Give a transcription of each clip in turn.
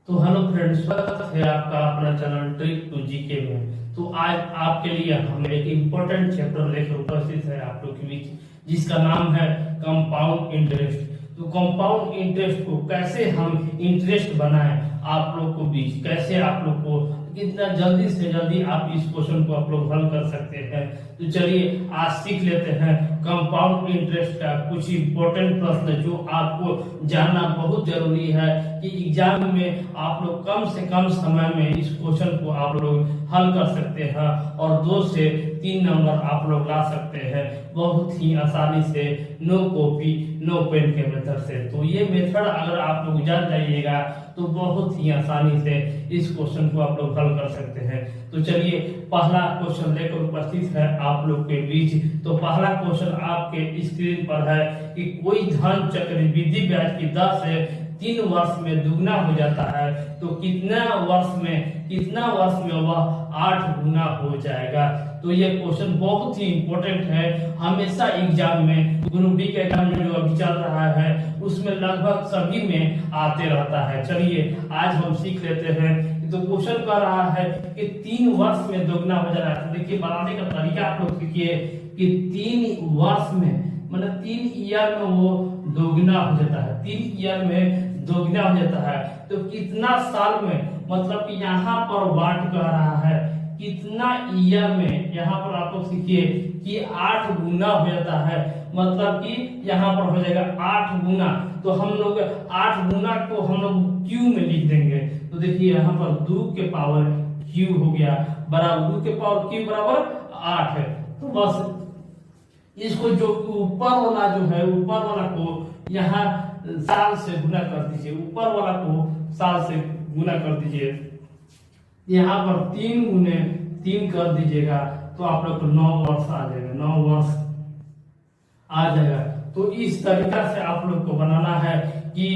तो hello friends, स्वागत है आपका अपना चैनल ट्रिक टू जीके में। तो आज आपके लिए हम एक इम्पोर्टेंट चैप्टर लेकर उपस्थित है आप लोग के बीच, जिसका नाम है कंपाउंड इंटरेस्ट। तो कंपाउंड इंटरेस्ट को कैसे हम इंटरेस्ट बनाएं आप लोग को बीच, कैसे आप लोग को कितना जल्दी से जल्दी आप इस क्वेश्चन को आप लोग हल कर सकते हैं। तो चलिए आज सीख लेते हैं कंपाउंड इंटरेस्ट का कुछ इम्पोर्टेंट प्रश्न जो आपको जानना बहुत जरूरी है कि एग्जाम में आप लोग कम से कम समय में इस क्वेश्चन को आप लोग हल कर सकते हैं और 2 से 3 नंबर आप लोग ला सकते हैं बहुत ही आसानी से, नो कॉपी नो पेन के मेथड से। तो ये मेथड अगर आप लोग जान जाइएगा तो बहुत ही आसानी से इस क्वेश्चन को आप लोग हल कर सकते हैं। तो चलिए पहला क्वेश्चन लेकर उपस्थित है आप लोग के बीच। तो पहला क्वेश्चन आपके स्क्रीन पर है कि कोई धन चक्रवृद्धि ब्याज की दर से 3 वर्ष में दुगना हो जाता है तो कितना वर्ष में वह 8 गुना हो जाएगा। तो ये क्वेश्चन बहुत ही इंपॉर्टेंट है, हमेशा एग्जाम में ग्रुप डी का एग्जाम जो अभी चल रहा है उसमें लगभग सभी में आते रहता है। चलिए आज हम सीख लेते हैं। तो क्वेश्चन कह रहा है कि 3 वर्ष में दोगुना हो जा रहा है। तो देखिए बनाने का तरीका आप लोग सीखिए कि 3 वर्ष में मतलब 3 ईयर में वो दोगुना हो जाता है, 3 ईयर में दोगुना हो जाता है। तो कितना साल में, मतलब कि यहाँ पर वाट कह रहा है कितना ईयर में, यहाँ पर आप लोग सीखिए कि 8 गुना हो जाता है, मतलब कि यहाँ पर हो जाएगा 8 गुना। तो हम लोग 8 गुना को हम लोग क्यू में लिख देंगे। तो देखिए यहाँ पर 2 के पावर क्यू हो गया बराबर 2 के पावर क्यू बराबर 8 है। तो बस इसको जो ऊपर वाला जो है, ऊपर वाला को यहाँ साल से गुना कर दीजिए, ऊपर वाला को साल से गुना कर दीजिए, यहाँ पर 3 गुने 3 कर दीजिएगा तो आप लोग को 9 वर्ष आ जाएगा, 9 वर्ष आ जाएगा। तो इस तरीका से आप लोग को बनाना है कि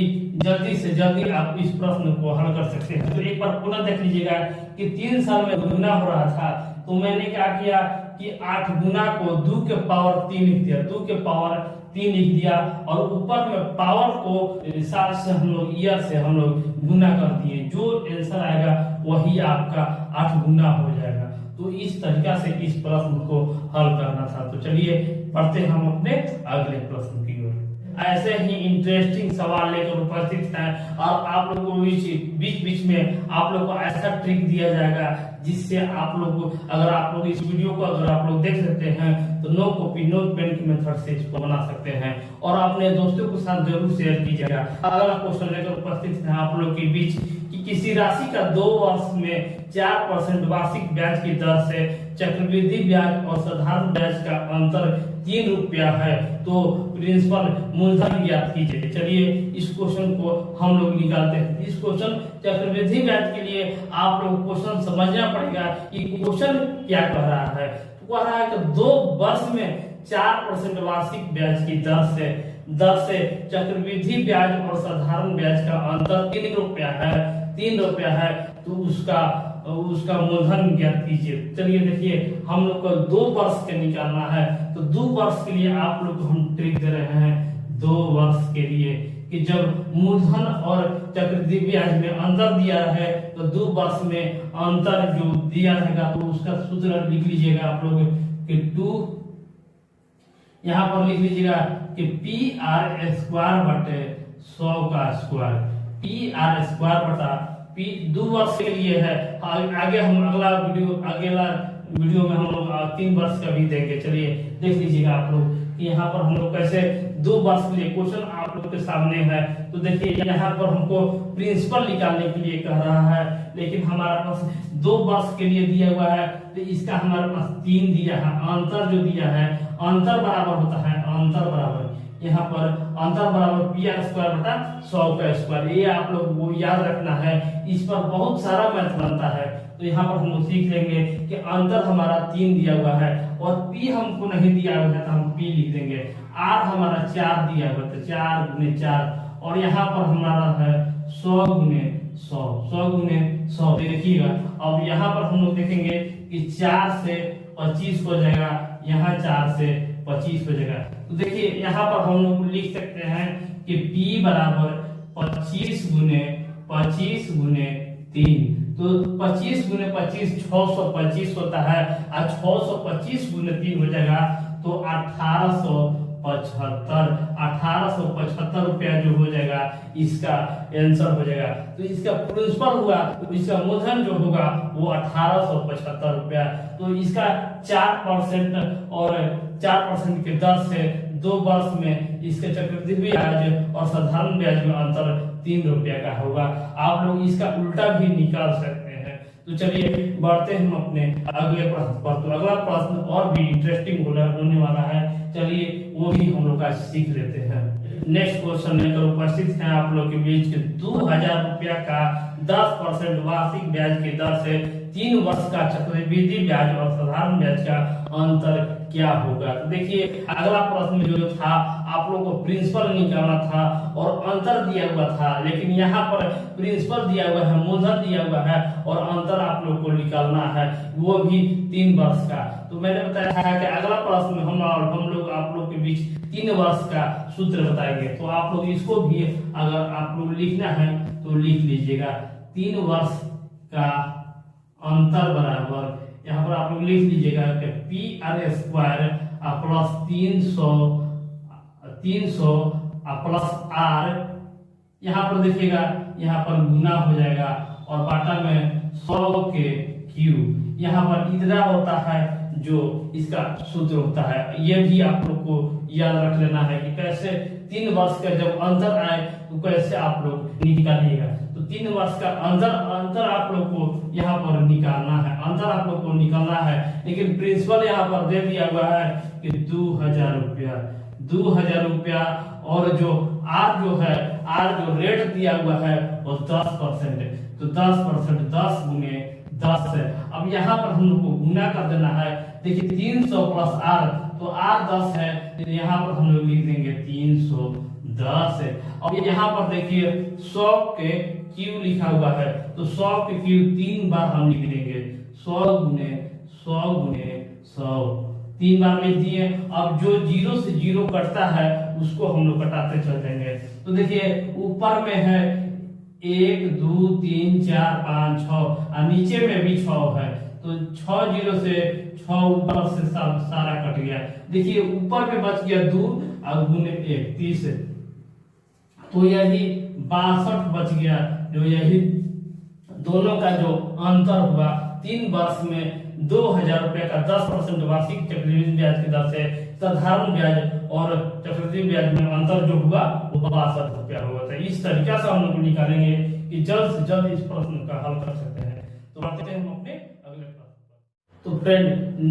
जल्दी से जल्दी आप इस प्रश्न को हल कर सकते हैं। तो एक बार पुनः देख लीजिएगा कि 3 साल में गुना हो रहा था, तो मैंने क्या किया कि 8 गुना को 2 के पावर 3 लिख दिया, 2 के पावर 3 लिख दिया और ऊपर में पावर को साल से हम लोग, ईयर से हम लोग गुना कर दिए। जो आंसर आएगा वही आपका 8 गुना हो जाएगा। तो इस तरीका से इस प्रश्न को हल करना था। तो चलिए पढ़ते हैं हम अपने अगले प्रश्न की ओर। ऐसे ही इंटरेस्टिंग सवाल लेकर उपस्थित हैं और आप लोगों को बीच बीच में आप लोग को ऐसा ट्रिक दिया जाएगा जिससे आप लोग, अगर आप लोग इस वीडियो को अगर आप लोग देख सकते हैं तो नो कॉपी नो पेन के मेथड से इसको बना सकते हैं और अपने दोस्तों के साथ जरूर शेयर कीजिएगा। अगला क्वेश्चन लेकर उपस्थित है आप लोग के बीच कि किसी राशि का 2 वर्ष में 4% वार्षिक ब्याज की दर से चक्रवृद्धि ब्याज और साधारण ब्याज का अंतर 3 रुपया है, तो प्रिंसिपल मूलधन ज्ञात कीजिए। चलिए इस क्वेश्चन को हम लोग निकालते हैं। इस क्वेश्चन चक्रवृद्धि ब्याज के लिए आप लोग क्वेश्चन समझना पड़ेगा कि क्वेश्चन क्या कह रहा है। तो कह रहा है कि 2 वर्ष में 4% वार्षिक ब्याज की दर से चक्रवृद्धि ब्याज और साधारण ब्याज का अंतर 3 रुपया है, तो उसका मूलधन ज्ञात कीजिए। चलिए देखिए हम लोग को 2 वर्ष के निकालना है। तो 2 वर्ष के लिए आप लोग को हम ट्रिक दे रहे हैं 2 वर्ष के लिए कि जब मूलधन और चक्रवृद्धि ब्याज में अंतर दिया है तो 2 वर्ष में अंतर जो दिया रहेगा तो उसका सूत्र लिख लीजिएगा आप लोग कि 2, यहाँ पर लिख लीजिएगा कि PR² बटे 100 का स्क्वायर, PR² बटा P 2 वर्ष के लिए है। आगे हम अगला वीडियो में हम लोग 3 वर्ष का भी देंगे। चलिए देख लीजिएगा आप लोग यहाँ पर हम लोग कैसे 2 वर्ष के लिए क्वेश्चन आप लोग के सामने है। तो देखिए यहाँ पर हमको प्रिंसिपल निकालने के लिए कह रहा है, लेकिन हमारे पास 2 वर्ष के लिए दिया हुआ है तो इसका हमारे पास 3 दिया है। अंतर जो दिया है, अंतर बराबर होता है, अंतर बराबर यहाँ पर अंतर बराबर PR² बटा 100 का स्क्वायर। ये आप लोग को याद रखना है, इस पर बहुत सारा मैथ बनता है। तो यहाँ पर हम लोग सीख लेंगे कि अंतर हमारा 3 दिया हुआ है और P हमको नहीं दिया हुआ है तो हम P लिख देंगे। R हमारा 4 दिया हुआ है तो 4 गुने 4 और यहाँ पर हमारा है 100 गुने 100 देखिएगा। अब यहाँ पर हम लोग देखेंगे कि 4 से 25 हो जाएगा, यहाँ 4 से 25 हो जाएगा। तो देखिए यहाँ पर हम लोग लिख सकते हैं कि P बराबर 25 गुने 25 गुने 3, तो 25 गुने 25 625 होता है, और 625 गुने 3 हो जाएगा तो 1875 रुपया जो हो जाएगा इसका आंसर हो जाएगा। तो इसका प्रिंसिपल हुआ, तो इसका मूलधन जो होगा वो 1875 रुपया। तो इसका 4% और 4% के दर से 2 वर्ष में इसके चक्रवृद्धि ब्याज और साधारण ब्याज में अंतर 3 रुपया का होगा। आप लोग इसका उल्टा भी निकाल सकते हैं। तो चलिए बढ़ते हैं हम अपने अगले प्रश्न पर। तो अगला प्रश्न और भी इंटरेस्टिंग होने वाला है, चलिए वो भी हम लोग आज सीख लेते हैं। नेक्स्ट क्वेश्चन लेकर उपस्थित हैं आप लोग के बीच 2000 रुपया का 10% वार्षिक ब्याज की दर से 3 वर्ष का चक्रवृद्धि ब्याज और साधारण ब्याज का अंतर क्या होगा। तो देखिए अगला प्रश्न जो था आप लोगों को प्रिंसिपल निकालना था और अंतर दिया हुआ था, लेकिन यहाँ पर प्रिंसिपल दिया हुआ है, मूलधन दिया हुआ है और अंतर आप लोग को निकालना है, वो भी 3 वर्ष का। तो मैंने बताया था कि अगला प्रश्न हम लोग आप लोग के बीच 3 वर्ष का सूत्र बताएंगे। तो आप लोग इसको भी अगर आप लोग लिखना है तो लिख लीजिएगा। 3 वर्ष का अंतर बराबर, यहाँ पर आप लोग लिख लीजिएगा कि PR² प्लस 300 प्लस R, यहाँ पर देखिएगा यहाँ पर गुना हो जाएगा और बाटा में 100 के क्यूब। यहाँ पर इतना होता है जो इसका सूत्र होता है। ये भी आप लोग को याद रख लेना है कि कैसे 3 वर्ष का जब अंतर आए तो कैसे आप लोग निकालिएगा। तो 3 वर्ष का अंतर आप लोग को यहाँ पर निकालना है, अंतर आप लोग को निकालना है। लेकिन प्रिंसिपल यहाँ पर दे दिया हुआ है कि 2000 रुपया और जो R जो है, R जो रेट दिया हुआ है वो 10%। तो 10% 10 गुने 10 है। अब यहाँ पर हम लोग को गुना कर देना है। देखिए 300 प्लस R, तो R 10 है, तो यहाँ पर हम लोग लिख देंगे 310 है। अब यहाँ पर देखिए 100 के क्यू लिखा हुआ है, तो 100 के क्यू 3 बार हम लिख देंगे, 100 गुने 100 3 बार लिख दिए। अब जो 0 से 0 कटता है उसको हम लोग कटाते चल जाएंगे। तो देखिए ऊपर में है 1 2 3 4 5 6 और नीचे में भी 6 है, तो 6 0 से 6 ऊपर से सब सारा कट गया। देखिए ऊपर में बच गया 2 और गुने 1 30, तो यही 62 बच गया। जो यही दोनों का जो अंतर हुआ 3 वर्ष में 2000 रुपये का 10% वार्षिक चक्रवृद्धि ब्याज की दर से साधारण ब्याज और चक्रवृद्धि ब्याज में अंतर जो हुआ वो 62 रुपया हुआ था। इस तरीका से हम लोग निकालेंगे कि जल्द से जल्द इस प्रश्न का हल कर सकते हैं। तो बढ़ते हैं हम अपने अगले प्रश्न पर। तो फ्रेंड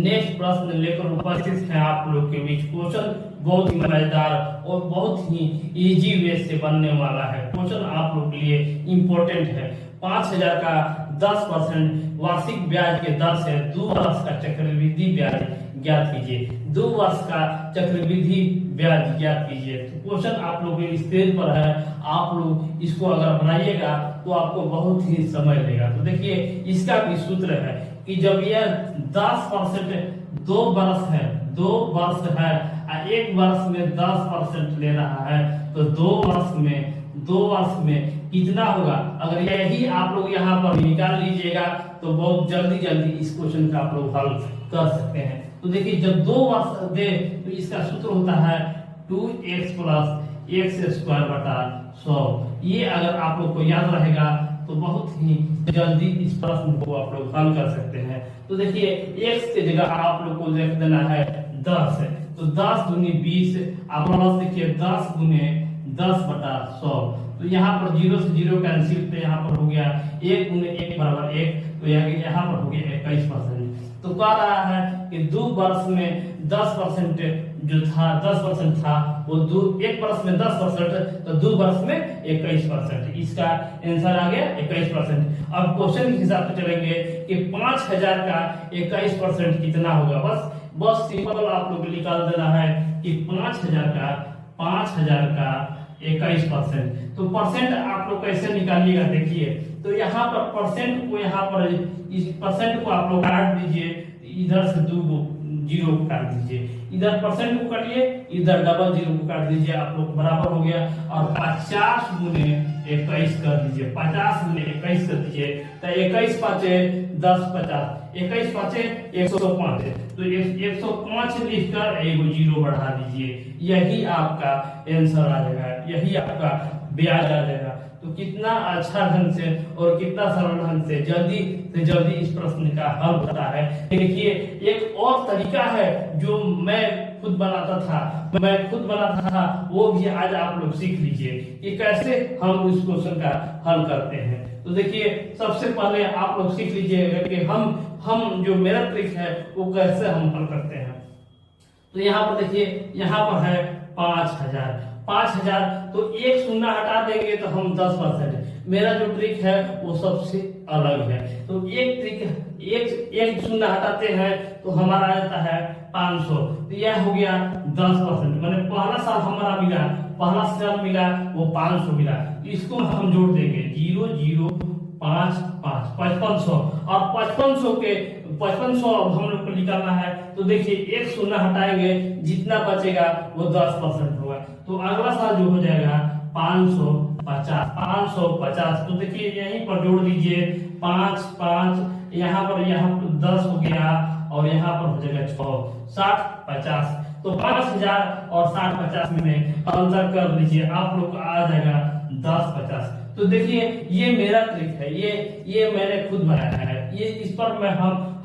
नेक्स्ट प्रश्न लेकर उपस्थित हैं आप लोग के बीच। क्वेश्चन बहुत ही मजेदार और बहुत ही इजी वे से बनने वाला है। क्वेश्चन आप लोग के लिए इम्पोर्टेंट है। 5000 का 10% वार्षिक ब्याज के दर से 2 वर्ष का चक्रवृद्धि ब्याज ज्ञात कीजिए। 2 वर्ष का चक्रवृद्धि ब्याज ज्ञात कीजिए। तो क्वेश्चन आप लोग के स्क्रीन पर है, आप लोग इसको अगर बनाइएगा तो आपको बहुत ही समय लेगा। तो देखिए इसका भी सूत्र है कि जब यह 10% 2 वर्ष है, 2 वर्ष है और 1 वर्ष में 10% ले रहा है, तो 2 वर्ष में कितना होगा। अगर यही आप लोग यहाँ पर निकाल लीजिएगा तो बहुत जल्दी इस क्वेश्चन का आप लोग हल कर सकते हैं। तो देखिए जब 2 वर्ष दे तो इसका सूत्र होता है 2x प्लस x² बटा 100। ये अगर आप लोग को याद रहेगा तो बहुत ही जल्दी इस प्रश्न को आप लोग हल कर सकते हैं। तो देखिए x की जगह आप लोग को लिख देना है 10 है, तो 10 दूनी 20, आप प्लस देखिए 10 गुने 10 बटा 100। तो यहाँ पर 0 से 0 कैंसिल, तो यहाँ पर हो गया 1 गुने 1 बराबर 1, तो यहाँ पर हो गया 21%। तो कह रहा है कि 2 वर्ष में 10% जो था 10% था वो 1 वर्ष में 10%, तो 2 वर्ष में 21%। इसका आंसर आ गया 21%। अब क्वेश्चन के हिसाब से चलेंगे कि 5000 का 21% कितना होगा। बस सिंपल आप लोग निकाल देना है कि 5000 का 21%। तो परसेंट आप लोग कैसे निकालिएगा देखिए, तो यहाँ पर परसेंट को यहाँ पर इस परसेंट को आप लोग काट दीजिए, इधर से 2 0 काट दीजिए, इधर परसेंट को काटिए, इधर डबल जीरो को काट दीजिए, आप लोग बराबर हो गया। और 50 गुने 21 कर दीजिए, 50 गुने 21 कर दीजिए, तो 21 पाँचे 10 50, 21 पाँचे 105 है, तो 105 लिखकर एक जीरो बढ़ा दीजिए, यही आपका आंसर आ जाएगा, यही आपका ब्याज आ जाएगा। तो कितना अच्छा ढंग से और कितना सरल ढंग से जल्दी इस प्रश्न का हल होता है। देखिए एक और तरीका है जो मैं खुद बनाता था, वो भी आज आप लोग सीख लीजिए कि कैसे हम इस क्वेश्चन का हल करते हैं। तो देखिए सबसे पहले आप लोग सीख लीजिएगा कि हम जो मेरा ट्रिक है वो कैसे हम हल करते हैं। तो यहाँ पर देखिए, यहाँ पर है 5000, तो एक शून्य हटा देंगे तो हम 10%। मेरा जो ट्रिक है वो सबसे अलग है। तो एक शून्य हटाते हैं तो हमारा आ जाता है 500, तो यह हो गया 10%। मैंने पहला साल मिला वो 500 मिला, इसको हम जोड़ देंगे 0 0 5 5 5500, और 5500 हम लोग को निकालना है। तो देखिए एक शून्य हटाएंगे, जितना बचेगा वो 10% होगा। तो अगला साल जो हो जाएगा 550। तो देखिए यहीं पर जोड़ दीजिए 5 5, यहाँ पर 10 हो गया, और यहाँ पर हो जाएगा 6 60 50। तो 5000 और 60 50 में अंतर कर लीजिए, आप लोग को आ जाएगा 10 50। तो देखिए ये मेरा ट्रिक है, ये मैंने खुद बनाया है, ये इस पर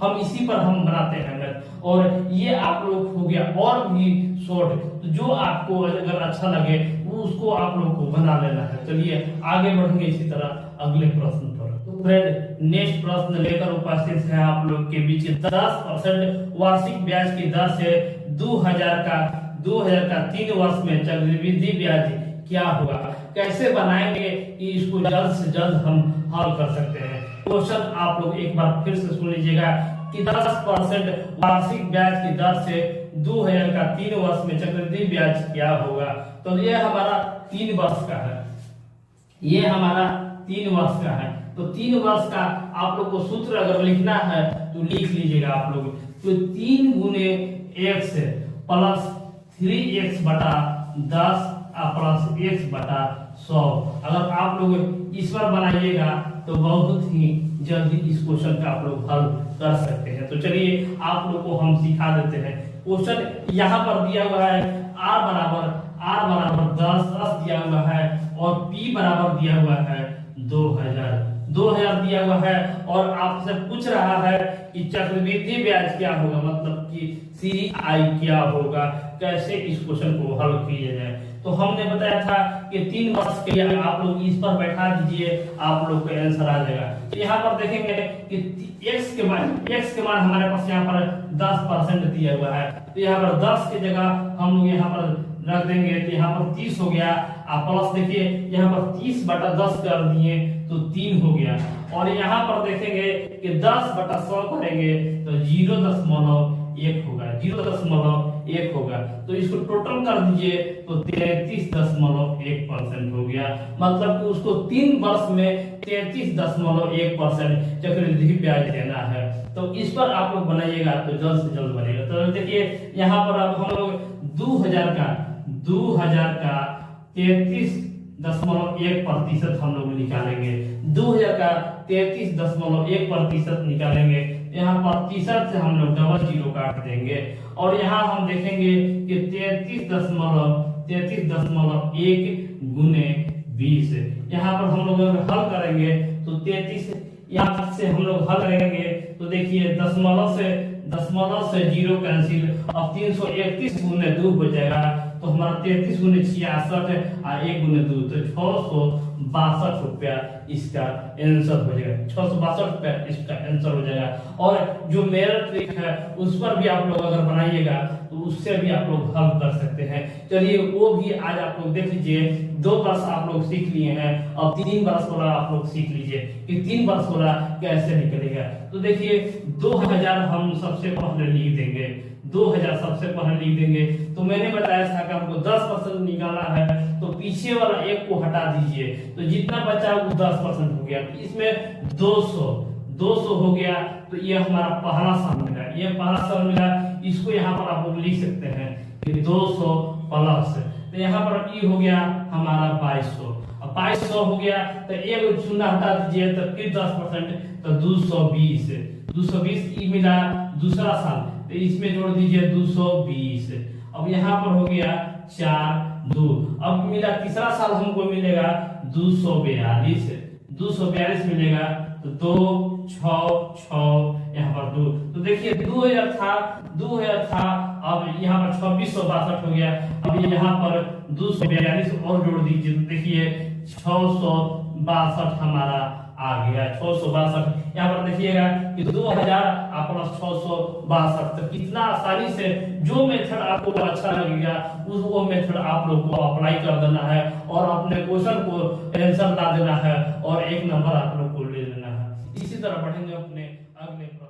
हम इसी पर हम बनाते हैं मैथ। और ये आप लोग हो गया और भी शॉर्ट, तो जो आपको अगर अच्छा लगे वो उसको आप लोग को बना लेना है। चलिए आगे बढ़ेंगे इसी तरह अगले प्रश्न पर। तो फ्रेंड नेक्स्ट प्रश्न लेकर उपस्थित है आप लोग के बीच 10% वार्षिक ब्याज की दर से 2000 का 3 वर्ष में चक्रवृद्धि ब्याज क्या होगा, कैसे बनाएंगे कि इसको जल्द से जल्द हम हल कर सकते हैं। क्वेश्चन आप लोग एक बार फिर से सुन लीजिएगा कि 10% वार्षिक ब्याज की दर से 2000 का 3 वर्ष में चक्रवृद्धि ब्याज क्या होगा। तो ये हमारा 3 वर्ष का है, ये हमारा 3 वर्ष का है। तो 3 वर्ष का आप लोग को सूत्र अगर लिखना है तो लिख लीजिएगा आप लोग। तो 3 गुने x प्लस 3x बटा 10 प्लस x बटा 100। अगर आप लोग इस पर बनाइएगा तो बहुत ही जल्दी इस क्वेश्चन का आप लोग हल कर सकते हैं। तो चलिए आप लोग को हम सिखा देते हैं। क्वेश्चन यहाँ पर दिया हुआ है r बराबर 10 दिया हुआ है, और p बराबर दिया हुआ है 2000 दिया हुआ है, और आपसे पूछ रहा है कि चक्रवृद्धि ब्याज क्या होगा, मतलब कि CI क्या होगा, कैसे इस क्वेश्चन को हल किया जाए। तो हमने बताया था कि 3 वर्ष के लिए आप लोग इस पर बैठा दीजिए, आप लोग का आंसर आ जाएगा। तो यहाँ पर देखेंगे कि x के मान हमारे पास यहाँ पर 10% दिया हुआ है, तो यहाँ पर 10 की जगह हम लोग यहाँ पर रख देंगे, तो यहाँ पर 30 हो गया। आप प्लस देखिए यहाँ पर 30 बटा 10 कर दिए तो 3 हो गया, और यहाँ पर देखेंगे कि 10 बटा 100 करेंगे तो 0.1 होगा, 0.1 होगा। तो इसको टोटल कर दीजिए तो 33.1% हो गया, मतलब कि उसको 3 वर्ष में 33.1% चक्रवृद्धि ब्याज देना है। तो इस पर आप लोग बनाइएगा तो जल्द से जल्द बनेगा। तो देखिए यहाँ पर अब हम लोग 2000 का 33.1% हम लोग निकालेंगे, 2000 का 33.1% निकालेंगे। यहाँ प्रतिशत से हम लोग डबल जीरो काट देंगे, और यहाँ हम देखेंगे कि 33.1 गुने 20। यहाँ पर हम लोग अगर हल करेंगे तो 33 यहाँ से हम लोग हल करेंगे तो देखिए दशमलव से 0 कैंसिल, अब 331 गुने 2 हो जाएगा, तो हमारा 33 गुने 66 और 1 गुने 2 तो 662 रुपया इसका आंसर हो जाएगा, 662 रुपया इसका आंसर हो जाएगा। और जो मेरा ट्रिक है उस पर भी आप लोग अगर बनाइएगा तो उससे भी आप लोग हल कर सकते हैं। चलिए वो भी आज आप लोग देख लीजिए। 2 वर्ष आप लोग सीख लिए हैं, अब 3 वर्ष वाला आप लोग सीख लीजिए कि 3 वर्ष वाला कैसे निकलेगा। तो देखिए 2000 हम सबसे पहले लिख देंगे, 2000 सबसे पहले लिख देंगे। तो मैंने बताया था कि हमको 10% निकालना है, तो पीछे वाला 1 को हटा दीजिए, तो जितना बचा वो 10% हो गया। इसमें 200 200 हो गया तो ये हमारा पहला साल मिला, ये पहला साल मिला। इसको यहाँ पर आप लोग लिख सकते हैं कि 200 प्लस, तो यहाँ पर ई हो गया हमारा 2200। अब 2200 हो गया तो एक शून्य हटा दीजिए तो फिर 10%, तो 220 ई मिला दूसरा साल, तो इसमें जोड़ दीजिए 220। अब यहाँ पर हो गया 4 2। अब मिला तीसरा साल हमको मिलेगा 242 मिलेगा, तो 2 6 6 यहाँ पर 2, तो देखिए 2000 था, अब यहाँ पर 2662 हो गया। अब यहाँ पर 242 और जोड़ दीजिए, तो देखिए 662 हमारा आ गया, 662। यहाँ पर देखिएगा कि 2000 प्लस 662, तो कितना आसानी से जो मेथड आपको अच्छा लगेगा वो मेथड आप लोग को अप्लाई कर देना है और अपने क्वेश्चन को आंसर ला देना है और 1 नंबर आप लोग को ले लेना है। इसी तरह बढ़ेंगे अपने अगले प्रश्न।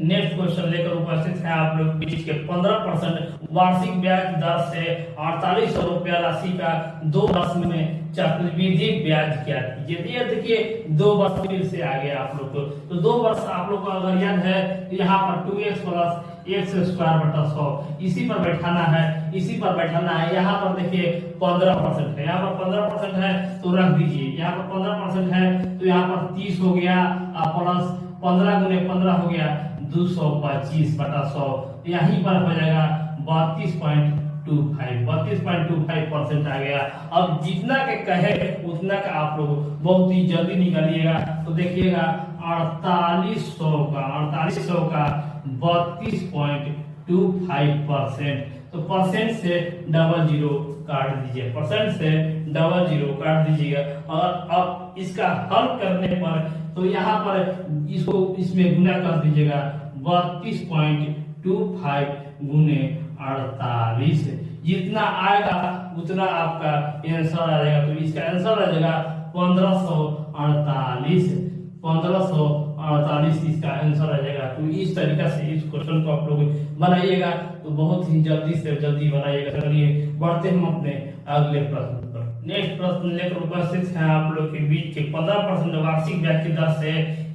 नेक्स्ट क्वेश्चन लेकर उपस्थित है आप लोग बीच के 15% वार्षिक ब्याज दर से 4800 रुपया राशि का 2 वर्ष में चक्रवृद्धि ब्याज क्या कीजिए। ये देखिए 2 वर्ष फिर से आ गया आप लोग को, तो 2 वर्ष आप लोग को अगर याद है तो यहाँ पर 2x प्लस x स्क्वायर बटा 100 इसी पर बैठाना है, यहाँ पर देखिए 15% है, यहाँ पर 15% है तो रख दीजिए, यहाँ पर 15% है तो यहाँ पर 30 हो गया प्लस 15 गुने 15 हो गया 225 बटा 100, यहीं पर हो जाएगा 32.25% आ गया। अब जितना के कहे उतना का आप लोग बहुत ही जल्दी निकालिएगा, तो देखिएगा 4800 का 32.25%, तो परसेंट से डबल जीरो काट दीजिएगा, और अब इसका हल करने पर तो यहाँ पर इसको इसमें गुना कर दीजिएगा 32.25 गुने 48, जितना आएगा उतना आपका आंसर आ जाएगा। तो इसका आंसर आ जाएगा 1548 इसका आंसर आ जाएगा। तो इस तरीका से इस क्वेश्चन को आप लोग बनाइएगा, तो बहुत ही जल्दी से जल्दी बनाइएगा। चलिए बढ़ते हम अपने अगले प्रश्न पर। नेक्स्ट प्रश्न लेकर उपस्थित है आप लोग के बीच के 15% वार्षिक ब्याज की दर से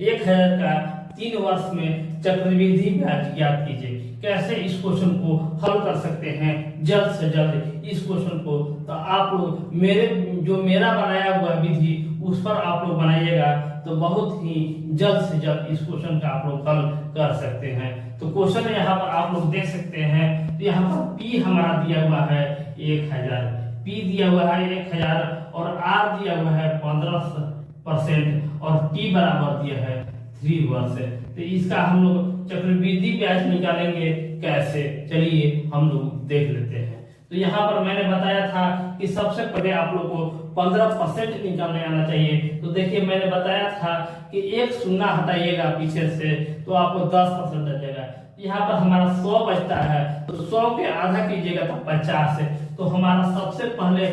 1000 का 3 वर्ष में चक्रवृद्धि ब्याज ज्ञात कीजिए। कैसे इस क्वेश्चन को हल कर सकते हैं जल्द से जल्द इस क्वेश्चन को, तो आप लोग मेरा बनाया हुआ विधि उस पर आप लोग बनाइएगा, तो बहुत ही जल्द से जल्द इस क्वेश्चन का आप लोग हल कर सकते हैं। तो क्वेश्चन यहाँ पर आप लोग देख सकते हैं, तो यहाँ पर P हमारा दिया हुआ है 1000, P दिया हुआ है 1000 और R दिया हुआ है 15% और T बराबर दिया है 3 वर्ष। तो इसका हम लोग चक्रवृद्धि ब्याज निकालेंगे कैसे, चलिए हम लोग देख लेते हैं। तो यहाँ पर मैंने बताया था कि सबसे पहले आप लोग को 15% निकालने आना चाहिए। तो देखिए मैंने बताया था कि एक शून्य हटाइएगा पीछे से तो आपको 10% आ जाएगा। यहाँ पर हमारा 100 बचता है, तो 100 के आधा कीजिएगा तो 50 है। तो हमारा सबसे पहले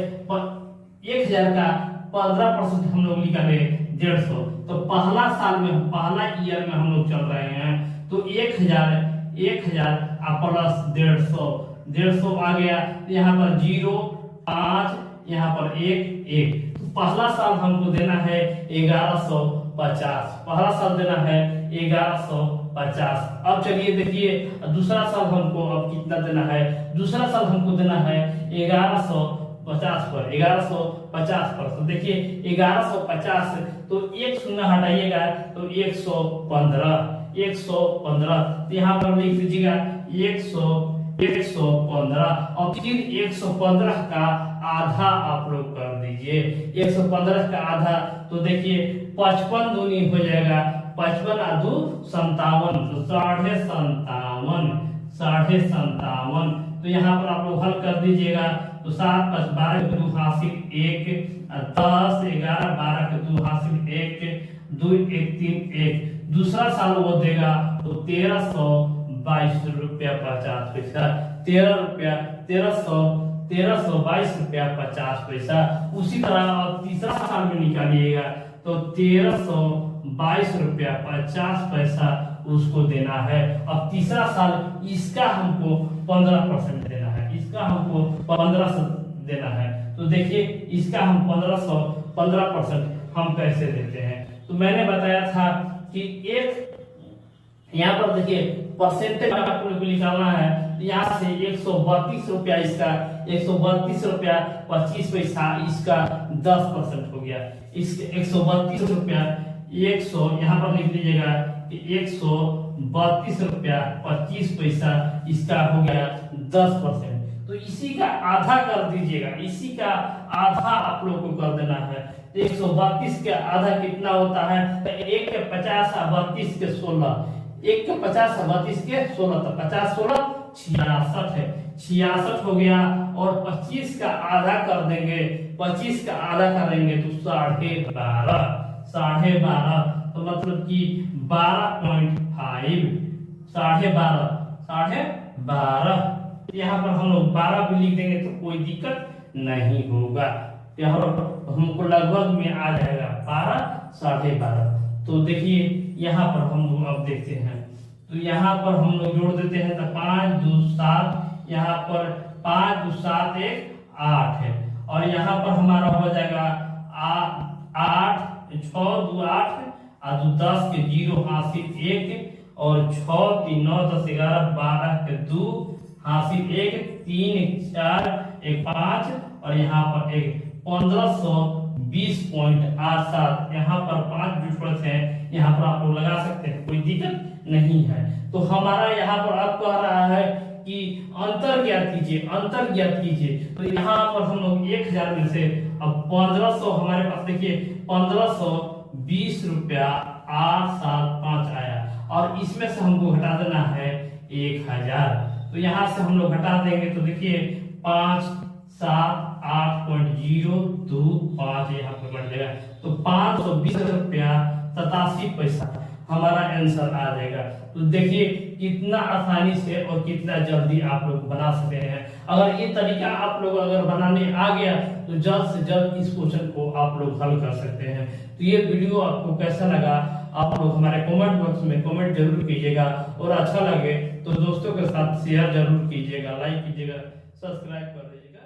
1000 का 15% हम लोग निकाले 150। तो पहला साल में पहला ईयर में हम लोग चल रहे हैं, तो 1000 प्लस 150 आ गया। यहाँ पर 0 5 यहाँ पर 1 तो पहला साल हमको देना है 1150, पहला साल देना है 1150। अब चलिए देखिए दूसरा साल हमको अब कितना देना है, दूसरा साल हमको देना है 1150 पर। तो देखिए 1150 तो एक शून्य हटाइएगा तो 115। तो यहाँ पर लिख दीजिएगा 115 और फिर 115 का आधा आप लोग कर दीजिए। 115 का आधा तो देखिए 55 दूनी हो जाएगा, 55 और 2 57, तो 57.5। तो यहाँ पर आप लोग हल कर दीजिएगा, तो 7 5 12 के 2 हासिल 1, 10 11 12 के 2 हासिल 1, 2 1 3 1। दूसरा साल वो देगा तो 1322 रुपया 50 पैसा, 1322 रुपया 50 पैसा। उसी तरह अब तीसरा साल में निकालिएगा तो 1322 रुपया 50 पैसा उसको देना है। अब तीसरा साल इसका हमको 15% देना है, इसका हमको 1500 देना है। तो देखिए इसका हम 15% हम कैसे देते हैं। तो मैंने बताया था कि एक यहाँ पर देखिए परसेंटेज आपको निकालना है। यहाँ से 132 रुपया इसका 132 रुपया 25 पैसा इसका 10% हो गया। इसके 132 रुपया 100 यहाँ पर लिख लीजिएगा कि 132 रुपया 25 पैसा इसका हो गया 10%। तो इसी का आधा कर दीजिएगा, इसी का आधा आप लोग को कर देना है। 132 के आधा कितना होता है? 1 के 50 32 के 16, 1 के 50 32 के 16, तो 50 16 66 है, 66 हो गया। और 25 का आधा कर देंगे, 25 का आधा करेंगे तो 12.5, 12.5 तो मतलब कि 12.5, 12.5 यहाँ पर हम लोग 12 भी लिख देंगे तो कोई दिक्कत नहीं होगा। यहाँ पर हमको लगभग में आ जाएगा 12, 12.5। तो देखिए यहाँ पर हम लोग अब देखते हैं, तो यहाँ पर हम लोग जोड़ देते हैं तो 5 2 7, यहाँ पर 5 2 7 1 8 है। और यहाँ पर हमारा हो जाएगा 8 6 2 8 और 10 के 0 हासिल 1 और 6 3 9 10 11 12 के 2 हासिल 1 3 4 1 5 और यहाँ पर 1520.87। यहाँ पर 5 डिफरेंस है, यहाँ पर आप लोग लगा सकते हैं, कोई दिक्कत नहीं है। तो हमारा यहाँ पर आप कह रहा है कि अंतर ज्ञात कीजिए, अंतर ज्ञात कीजिए। तो यहाँ पर हम लोग 1000 में से अब 1500 हमारे पास देखिए 1520 रुपया 875 आया और इसमें से हमको घटा देना है 1000। तो यहाँ से हम लोग घटा देंगे तो देखिए 5 7 8.025 यहाँ पर बढ़ जाएगा। तो 520 रुपया 87 पैसा हमारा आंसर आ जाएगा। तो देखिए कितना आसानी से और कितना जल्दी आप लोग बना सकते हैं। अगर ये तरीका आप लोग अगर बनाने आ गया तो जल्द से जल्द इस क्वेश्चन को आप लोग हल कर सकते हैं। तो ये वीडियो आपको कैसा लगा आप लोग हमारे कमेंट बॉक्स में कमेंट जरूर कीजिएगा और अच्छा लगे तो दोस्तों के साथ शेयर जरूर कीजिएगा, लाइक कीजिएगा, सब्सक्राइब कर दीजिएगा।